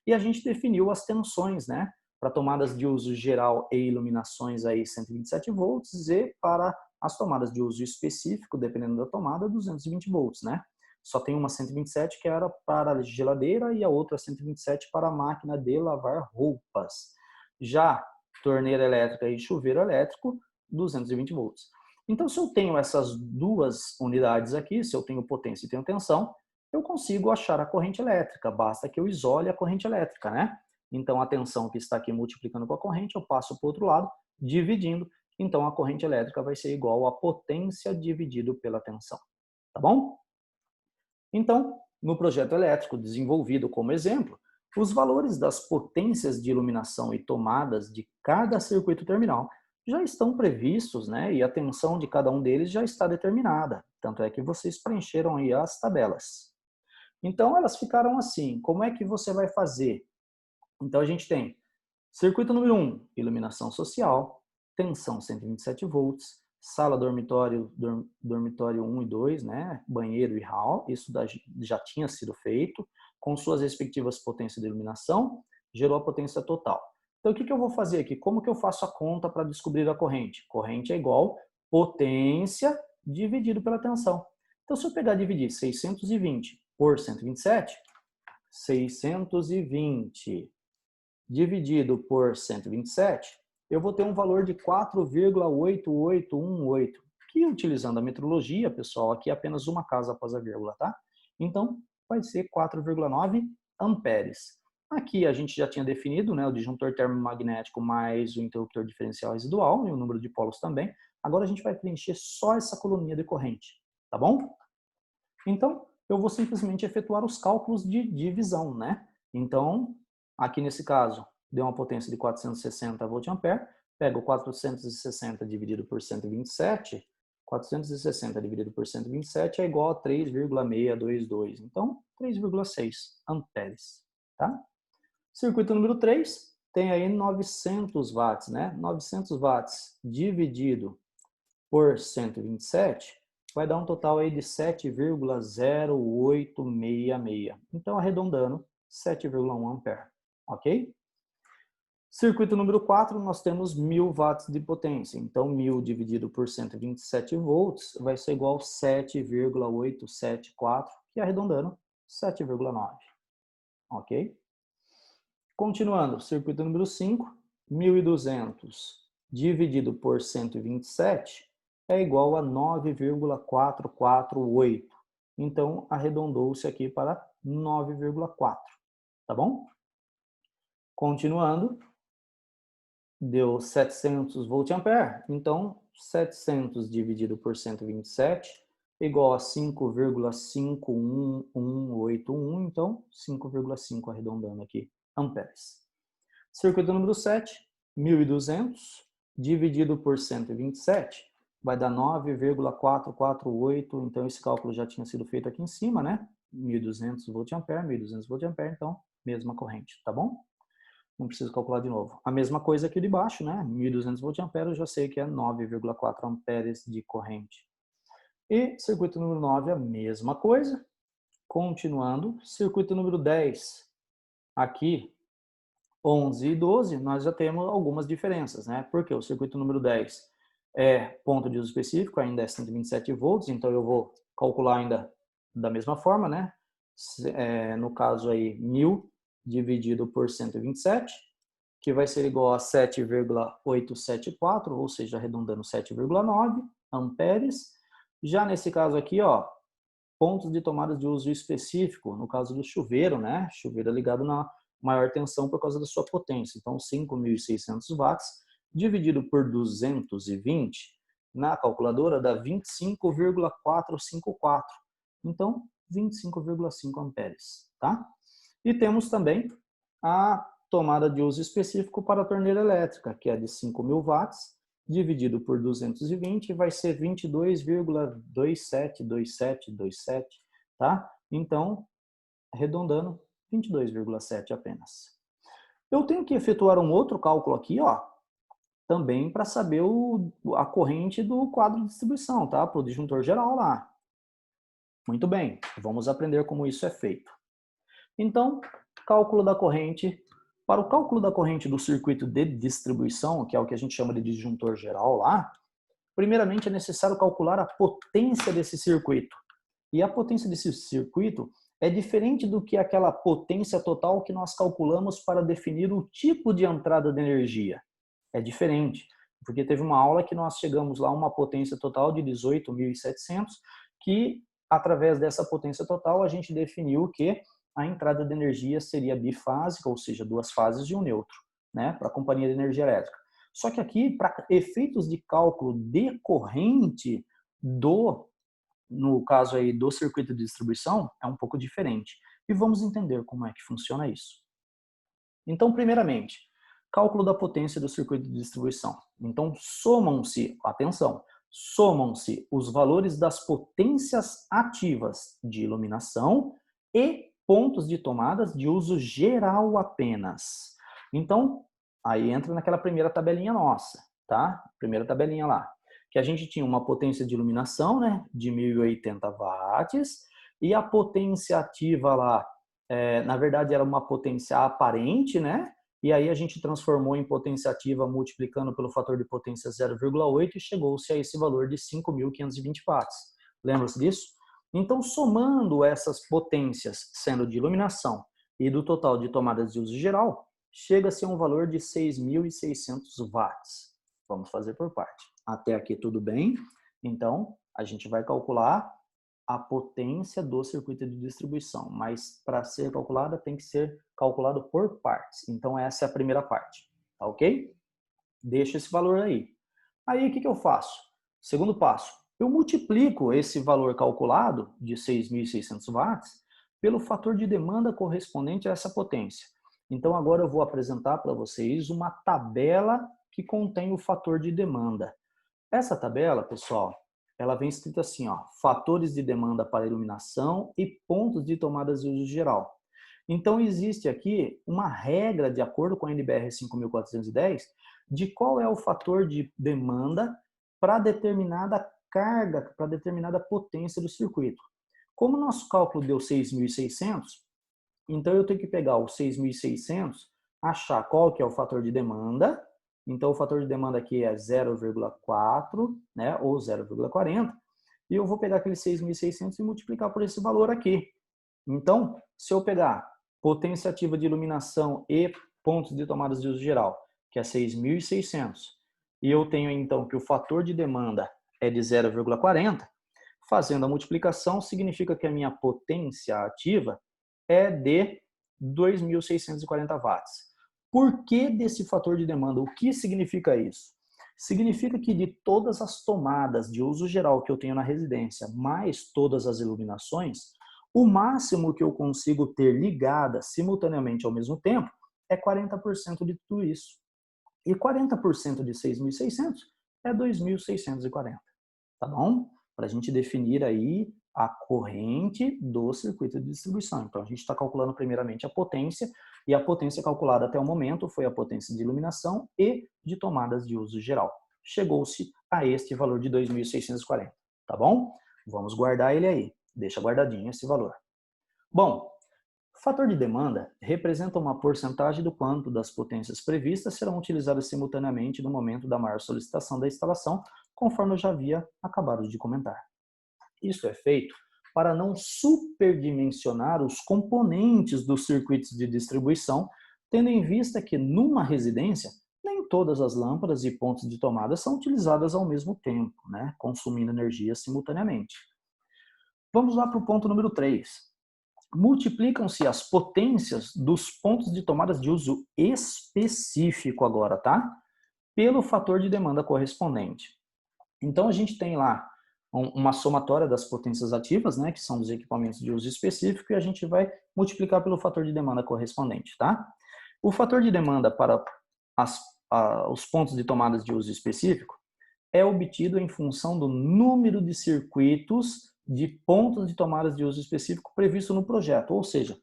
e a gente definiu as tensões, né? Para tomadas de uso geral e iluminações aí 127 volts e para as tomadas de uso específico, dependendo da tomada, 220 volts, né? Só tem uma 127 que era para a geladeira e a outra 127 para a máquina de lavar roupas. Já torneira elétrica e chuveiro elétrico, 220 volts. Então, se eu tenho essas duas unidades aqui, se eu tenho potência e tenho tensão, eu consigo achar a corrente elétrica, basta que eu isole a corrente elétrica, né? Então, a tensão que está aqui multiplicando com a corrente, eu passo para o outro lado, dividindo. Então, a corrente elétrica vai ser igual a potência dividido pela tensão. Tá bom? Então, no projeto elétrico desenvolvido como exemplo, os valores das potências de iluminação e tomadas de cada circuito terminal já estão previstos, né? E a tensão de cada um deles já está determinada. Tanto é que vocês preencheram aí as tabelas. Então, elas ficaram assim. Como é que você vai fazer? Então, a gente tem circuito número 1, iluminação social, tensão 127 volts, sala dormitório, dormitório 1 e 2, né? Banheiro e hall, isso já tinha sido feito, com suas respectivas potências de iluminação, gerou a potência total. Então, o que eu vou fazer aqui? Como que eu faço a conta para descobrir a corrente? Corrente é igual potência dividido pela tensão. Então, se eu pegar e dividir 620 por 127, 620 dividido por 127, eu vou ter um valor de 4,8818, que utilizando a metrologia, pessoal, aqui é apenas uma casa após a vírgula, tá? Então, vai ser 4,9 amperes. Aqui a gente já tinha definido, né, o disjuntor termomagnético mais o interruptor diferencial residual e o número de polos também. Agora a gente vai preencher só essa coluninha de corrente, tá bom? Então, eu vou simplesmente efetuar os cálculos de divisão, né? Então, aqui nesse caso, deu uma potência de 460 volt-ampere, pego 460 dividido por 127, 460 dividido por 127 é igual a 3,622. Então, 3,6 amperes, tá? Circuito número 3 tem aí 900 watts, né? 900 watts dividido por 127 vai dar um total aí de 7,0866. Então, arredondando, 7,1 ampere, ok? Circuito número 4, nós temos 1000 watts de potência. Então, 1000 dividido por 127 volts vai ser igual a 7,874, que arredondando, 7,9, ok? Continuando, circuito número 5, 1200 dividido por 127 é igual a 9,448. Então, arredondou-se aqui para 9,4, tá bom? Continuando, deu 700 volt-ampere. Então, 700 dividido por 127 igual a 5,51181, então 5,5 arredondando aqui, amperes. Circuito número 7, 1200 dividido por 127 vai dar 9,448, então esse cálculo já tinha sido feito aqui em cima, né? 1.200 volt-ampere, 1.200 volt-ampere, então mesma corrente, tá bom? Não preciso calcular de novo. A mesma coisa aqui de baixo, né? 1.200 volt-ampere, eu já sei que é 9,4 amperes de corrente. E circuito número 9, a mesma coisa. Continuando, circuito número 10. Aqui, 11 e 12, nós já temos algumas diferenças, né? Porque o circuito número 10 é ponto de uso específico, ainda é 127 volts, então eu vou calcular ainda da mesma forma, né? No caso aí, 1.000 dividido por 127, que vai ser igual a 7,874, ou seja, arredondando 7,9 amperes. Já nesse caso aqui, ó, pontos de tomadas de uso específico, no caso do chuveiro, né? Chuveiro é ligado na maior tensão por causa da sua potência. Então, 5.600 watts dividido por 220 na calculadora dá 25,454. Então, 25,5 amperes, tá? E temos também a tomada de uso específico para a torneira elétrica, que é de 5.000 watts, dividido por 220 vai ser 22,272727, tá? Então, arredondando, 22,7 apenas. Eu tenho que efetuar um outro cálculo aqui, ó, também para saber a corrente do quadro de distribuição, tá? Para o disjuntor geral lá. Muito bem, vamos aprender como isso é feito. Então, cálculo da corrente. Para o cálculo da corrente do circuito de distribuição, que é o que a gente chama de disjuntor geral lá, primeiramente é necessário calcular a potência desse circuito. E a potência desse circuito é diferente do que aquela potência total que nós calculamos para definir o tipo de entrada de energia. É diferente, porque teve uma aula que nós chegamos lá a uma potência total de 18.700, que através dessa potência total a gente definiu que a entrada de energia seria bifásica, ou seja, duas fases e um neutro, né, para a companhia de energia elétrica. Só que aqui, para efeitos de cálculo de corrente no caso aí do circuito de distribuição, é um pouco diferente. E vamos entender como é que funciona isso. Então, primeiramente, cálculo da potência do circuito de distribuição. Então, atenção, somam-se os valores das potências ativas de iluminação e pontos de tomadas de uso geral apenas. Então, aí entra naquela primeira tabelinha nossa, tá? Primeira tabelinha lá. Que a gente tinha uma potência de iluminação, né, de 1.080 watts, e a potência ativa lá, na verdade era uma potência aparente, né? E aí a gente transformou em potência ativa multiplicando pelo fator de potência 0,8 e chegou-se a esse valor de 5.520 watts. Lembra-se disso? Então, somando essas potências, sendo de iluminação e do total de tomadas de uso geral, chega-se a um valor de 6.600 watts. Vamos fazer por parte. Até aqui tudo bem? Então, a gente vai calcular a potência do circuito de distribuição, mas para ser calculada tem que ser calculado por partes. Então, essa é a primeira parte, tá ok? Deixa esse valor aí. Aí, o que eu faço? Segundo passo, eu multiplico esse valor calculado de 6.600 watts pelo fator de demanda correspondente a essa potência. Então, agora eu vou apresentar para vocês uma tabela que contém o fator de demanda. Essa tabela, pessoal, ela vem escrita assim, ó, fatores de demanda para iluminação e pontos de tomadas de uso geral. Então, existe aqui uma regra, de acordo com a NBR 5410, de qual é o fator de demanda para determinada carga, para determinada potência do circuito. Como o nosso cálculo deu 6.600, então eu tenho que pegar o 6.600, achar qual que é o fator de demanda. Então, o fator de demanda aqui é 0,4, né, ou 0,40, e eu vou pegar aquele 6.600 e multiplicar por esse valor aqui. Então, se eu pegar potência ativa de iluminação e pontos de tomadas de uso geral, que é 6.600, e eu tenho então que o fator de demanda é de 0,40, fazendo a multiplicação significa que a minha potência ativa é de 2.640 watts. Por que desse fator de demanda? O que significa isso? Significa que de todas as tomadas de uso geral que eu tenho na residência, mais todas as iluminações, o máximo que eu consigo ter ligadas simultaneamente ao mesmo tempo é 40% de tudo isso. E 40% de 6.600 é 2.640, tá bom? Para a gente definir aí a corrente do circuito de distribuição. Então, a gente está calculando primeiramente a potência, e a potência calculada até o momento foi a potência de iluminação e de tomadas de uso geral. Chegou-se a este valor de 2.640, tá bom? Vamos guardar ele aí, deixa guardadinho esse valor. Bom, o fator de demanda representa uma porcentagem do quanto das potências previstas serão utilizadas simultaneamente no momento da maior solicitação da instalação, conforme eu já havia acabado de comentar. Isso é feito para não superdimensionar os componentes dos circuitos de distribuição, tendo em vista que numa residência nem todas as lâmpadas e pontos de tomada são utilizadas ao mesmo tempo, né, consumindo energia simultaneamente. Vamos lá para o ponto número 3. Multiplicam-se as potências dos pontos de tomadas de uso específico agora, tá? Pelo fator de demanda correspondente. Então, a gente tem lá uma somatória das potências ativas, né, que são dos equipamentos de uso específico, e a gente vai multiplicar pelo fator de demanda correspondente, tá? O fator de demanda para os pontos de tomadas de uso específico é obtido em função do número de circuitos de pontos de tomadas de uso específico previsto no projeto, ou seja,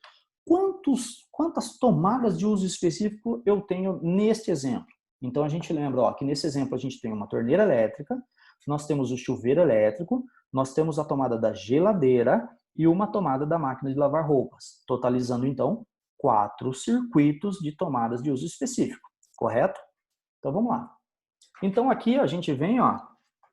quantas tomadas de uso específico eu tenho neste exemplo. Então, a gente lembra ó, que nesse exemplo a gente tem uma torneira elétrica, nós temos o chuveiro elétrico, nós temos a tomada da geladeira e uma tomada da máquina de lavar roupas, totalizando, então, 4 circuitos de tomadas de uso específico, correto? Então, vamos lá. Então, aqui a gente vem ó,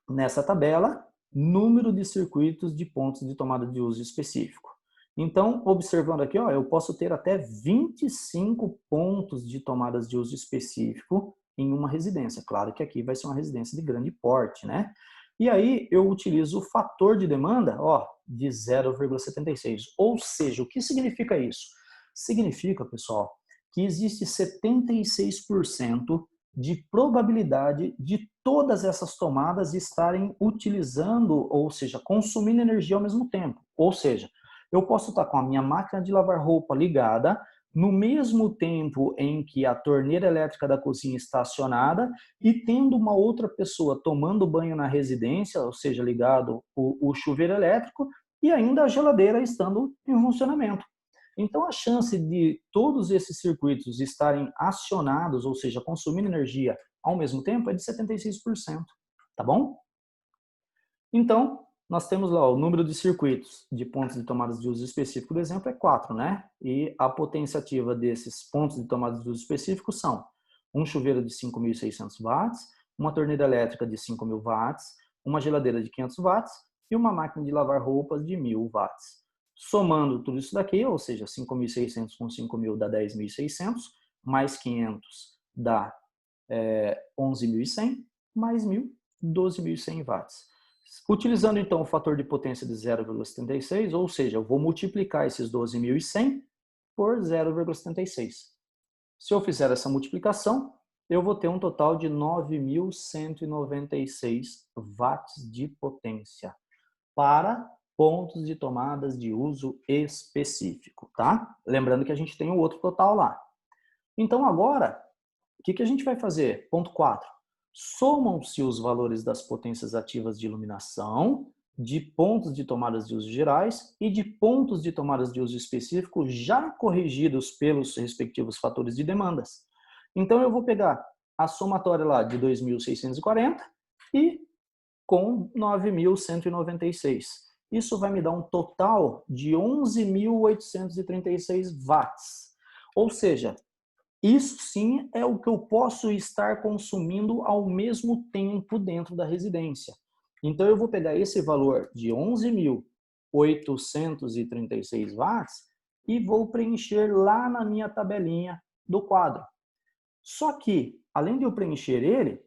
nessa tabela, número de circuitos de pontos de tomada de uso específico. Então, observando aqui, ó, eu posso ter até 25 pontos de tomadas de uso específico em uma residência. Claro que aqui vai ser uma residência de grande porte, né? E aí eu utilizo o fator de demanda, ó, de 0,76. Ou seja, o que significa isso? Significa, pessoal, que existe 76% de probabilidade de todas essas tomadas estarem utilizando, ou seja, consumindo energia ao mesmo tempo. Ou seja, eu posso estar com a minha máquina de lavar roupa ligada no mesmo tempo em que a torneira elétrica da cozinha está acionada e tendo uma outra pessoa tomando banho na residência, ou seja, ligado o chuveiro elétrico e ainda a geladeira estando em funcionamento. Então, a chance de todos esses circuitos estarem acionados, ou seja, consumindo energia ao mesmo tempo, é de 76%, tá bom? Então, nós temos lá o número de circuitos de pontos de tomadas de uso específico, por exemplo, é 4, né? E a potência ativa desses pontos de tomadas de uso específico são um chuveiro de 5.600 watts, uma torneira elétrica de 5.000 watts, uma geladeira de 500 watts e uma máquina de lavar roupas de 1.000 watts. Somando tudo isso daqui, ou seja, 5.600 com 5.000 dá 10.600, mais 500 dá 11.100, mais 1.000, 12.100 watts. Utilizando então o fator de potência de 0,76, ou seja, eu vou multiplicar esses 12.100 por 0,76. Se eu fizer essa multiplicação, eu vou ter um total de 9.196 watts de potência para pontos de tomadas de uso específico, tá? Lembrando que a gente tem o outro total lá. Então agora, o que a gente vai fazer? Ponto 4. Somam-se os valores das potências ativas de iluminação, de pontos de tomadas de uso gerais e de pontos de tomadas de uso específico já corrigidos pelos respectivos fatores de demandas. Então eu vou pegar a somatória lá de 2.640 e com 9.196. Isso vai me dar um total de 11.836 watts. Ou seja, isso sim é o que eu posso estar consumindo ao mesmo tempo dentro da residência. Então, eu vou pegar esse valor de 11.836 watts e vou preencher lá na minha tabelinha do quadro. Só que, além de eu preencher ele,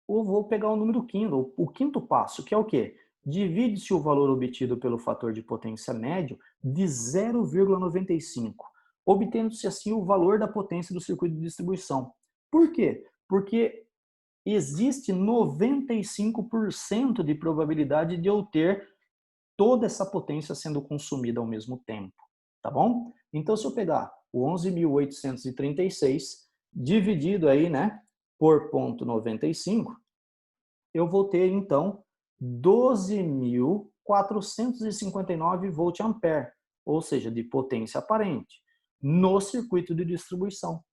eu vou pegar o número quinto, o quinto passo, que é o quê? Divide-se o valor obtido pelo fator de potência médio de 0,95, obtendo-se assim o valor da potência do circuito de distribuição. Por quê? Porque existe 95% de probabilidade de eu ter toda essa potência sendo consumida ao mesmo tempo, tá bom? Então, se eu pegar o 11.836 dividido aí, né, por 0,95, eu vou ter, então, 12.459 volt-ampere, ou seja, de potência aparente, no circuito de distribuição,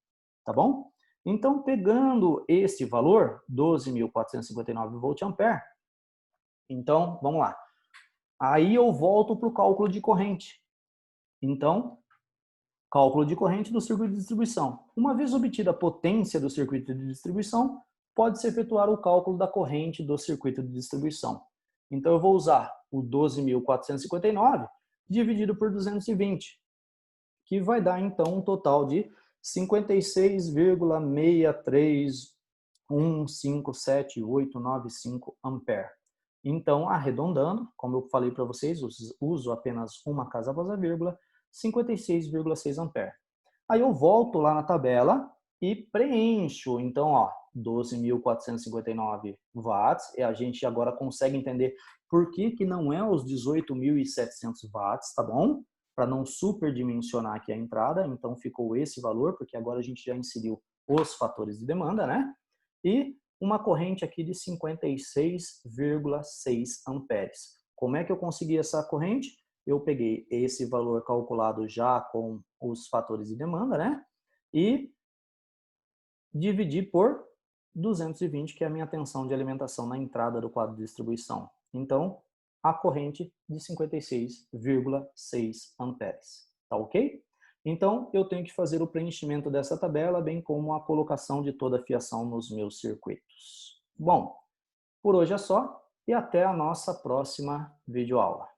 tá bom? Então, pegando esse valor, 12.459 volt-ampere, então, vamos lá. Aí eu volto para o cálculo de corrente. Então, cálculo de corrente do circuito de distribuição. Uma vez obtida a potência do circuito de distribuição, pode-se efetuar o cálculo da corrente do circuito de distribuição. Então, eu vou usar o 12.459 dividido por 220, que vai dar, então, um total de 56,63157,895 ampere. Então, arredondando, como eu falei para vocês, uso apenas uma casa após a vírgula, 56,6 ampere. Aí eu volto lá na tabela e preencho. Então, ó, 12.459 watts, e a gente agora consegue entender por que não é os 18.700 watts, tá bom? Para não superdimensionar aqui a entrada, então ficou esse valor, porque agora a gente já inseriu os fatores de demanda, né? E uma corrente aqui de 56,6 amperes. Como é que eu consegui essa corrente? Eu peguei esse valor calculado já com os fatores de demanda, né? E dividi por 220, que é a minha tensão de alimentação na entrada do quadro de distribuição. Então, a corrente de 56,6 amperes. Tá ok? Então, eu tenho que fazer o preenchimento dessa tabela, bem como a colocação de toda a fiação nos meus circuitos. Bom, por hoje é só e até a nossa próxima videoaula.